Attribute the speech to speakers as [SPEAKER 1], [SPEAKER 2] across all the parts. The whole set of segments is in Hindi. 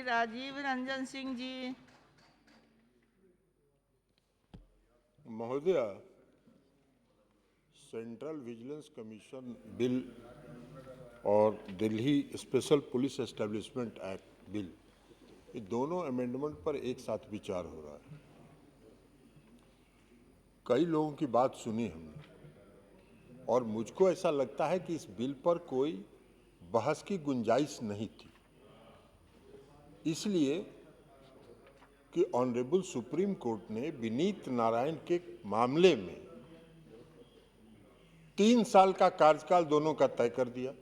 [SPEAKER 1] राजीव रंजन सिंह जी।
[SPEAKER 2] महोदय, सेंट्रल विजिलेंस कमीशन बिल और Delhi special police establishment act bill, ये दोनों अमेंडमेंट पर एक साथ विचार हो रहा है। कई लोगों की बात सुनी हमने और मुझको ऐसा लगता है कि इस बिल पर कोई बहस की गुंजाइश नहीं थी, इसलिए कि ऑनरेबल सुप्रीम कोर्ट ने विनीत नारायण के मामले में 3 साल का कार्यकाल दोनों का तय कर दिया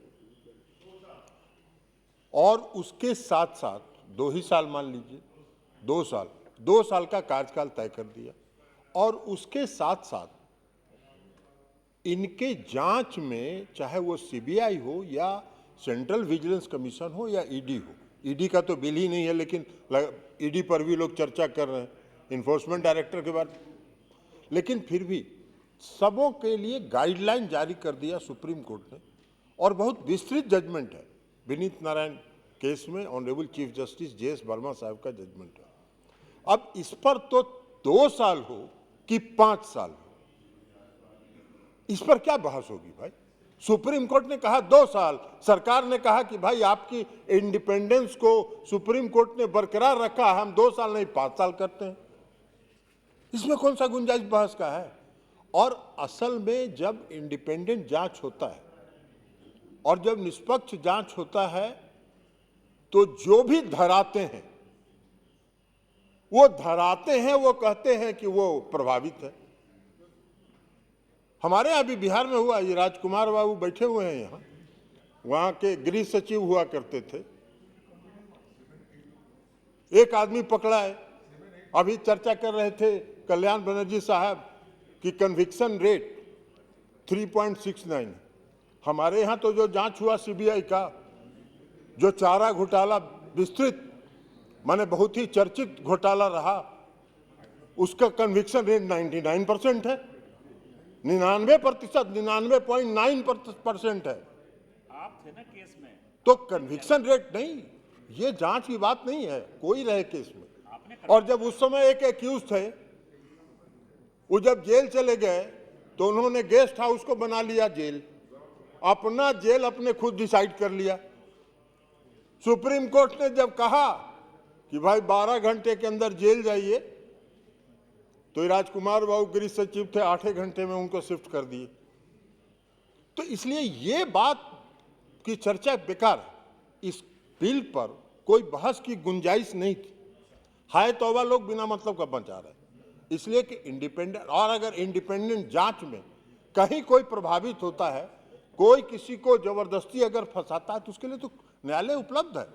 [SPEAKER 2] और उसके साथ साथ 2 ही साल मान लीजिए, 2 साल का कार्यकाल तय कर दिया और उसके साथ साथ इनके जांच में, चाहे वो सीबीआई हो या सेंट्रल विजिलेंस कमीशन हो या ईडी हो, ईडी का तो बिल ही नहीं है लेकिन ईडी पर भी लोग चर्चा कर रहे हैं, इन्फोर्समेंट डायरेक्टर के बाद, लेकिन फिर भी सबों के लिए गाइडलाइन जारी कर दिया सुप्रीम कोर्ट ने और बहुत विस्तृत जजमेंट है। विनीत नारायण केस में honourable chief justice J S Verma साहब का जजमेंट है। अब इस पर तो 2 साल हो कि 5 साल हो, इस पर क्या बहस होगी भाई। सुप्रीम कोर्ट ने कहा 2 साल, सरकार ने कहा कि भाई आपकी इंडिपेंडेंस को सुप्रीम कोर्ट ने बरकरार रखा, हम 2 साल नहीं 5 साल करते हैं, इसमें कौन सा गुंजाइश बहस का है। और असल में जब इंडिपेंडेंट जांच होता है और जब निष्पक्ष जांच होता है तो जो भी धराते हैं वो कहते हैं कि वो प्रभावित है। हमारे यहाँ भी बिहार में हुआ, ये राजकुमार बाबू बैठे हुए हैं यहाँ, वहाँ के गृह सचिव हुआ करते थे, एक आदमी पकड़ा है। अभी चर्चा कर रहे थे कल्याण बनर्जी साहब की कन्विक्शन रेट 3.69। हमारे यहाँ तो जो जांच हुआ सीबीआई का, जो चारा घोटाला विस्तृत माने बहुत ही चर्चित घोटाला रहा, उसका कन्विक्शन रेट 99% है, 99%, 99.9% है।
[SPEAKER 3] आप थे ना केस में,
[SPEAKER 2] तो कन्विक्शन रेट नहीं, ये जांच की बात नहीं है, कोई रहे केस में। और जब उस समय एक एक्यूज थे, वो जब जेल चले गए तो उन्होंने गेस्ट हाउस को बना लिया जेल, अपना जेल अपने खुद डिसाइड कर लिया। सुप्रीम कोर्ट ने जब कहा कि भाई 12 घंटे के अंदर जेल जाइए, तो राजकुमार बाबू गृह सचिव थे, 8 घंटे में उनको शिफ्ट कर दिए। तो इसलिए ये बात की चर्चा बेकार है। इस बिल पर कोई बहस की गुंजाइश नहीं थी। हाय तौबा, लोग बिना मतलब का बचा रहे, इसलिए कि इंडिपेंडेंट, और अगर इंडिपेंडेंट जांच में कहीं कोई प्रभावित होता है, कोई किसी को जबरदस्ती अगर फंसाता है, तो उसके लिए तो न्यायालय उपलब्ध है।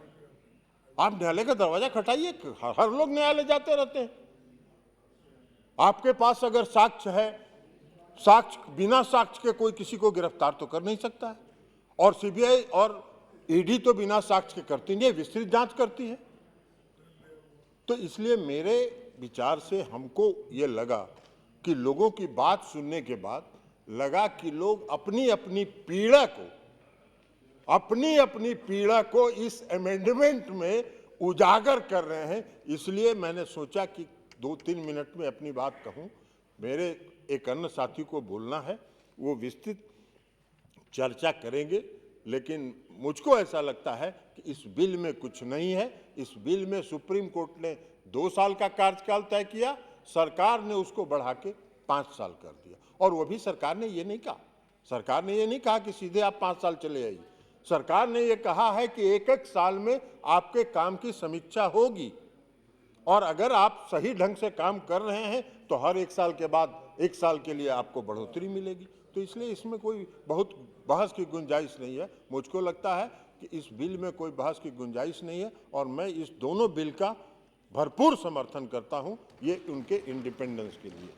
[SPEAKER 2] आप न्यायालय का दरवाजा खटाइए, हर लोग न्यायालय जाते रहते हैं। आपके पास अगर साक्ष्य है, साक्ष्य, बिना साक्ष्य के कोई किसी को गिरफ्तार तो कर नहीं सकता है, और सीबीआई और ईडी तो बिना साक्ष्य के करती नहीं है, विस्तृत जांच करती है। तो इसलिए मेरे विचार से हमको ये लगा कि लोगों की बात सुनने के बाद लगा कि लोग अपनी अपनी पीड़ा को इस अमेंडमेंट में उजागर कर रहे हैं। इसलिए मैंने सोचा कि 2-3 मिनट में अपनी बात कहूं। मेरे एक अन्य साथी को बोलना है, वो विस्तृत चर्चा करेंगे, लेकिन मुझको ऐसा लगता है कि इस बिल में कुछ नहीं है। इस बिल में सुप्रीम कोर्ट ने 2 साल का कार्यकाल तय किया, सरकार ने उसको बढ़ा के 5 साल कर दिया। और वो भी सरकार ने ये नहीं कहा, कि सीधे आप 5 साल चले आइए। सरकार ने ये कहा है कि एक साल में आपके काम की समीक्षा होगी, और अगर आप सही ढंग से काम कर रहे हैं तो हर 1 साल के बाद 1 साल के लिए आपको बढ़ोतरी मिलेगी। तो इसलिए इसमें कोई बहुत बहस की गुंजाइश नहीं है। मुझको लगता है कि इस बिल में कोई बहस की गुंजाइश नहीं है, और मैं इस दोनों बिल का भरपूर समर्थन करता हूं, ये उनके इंडिपेंडेंस के लिए।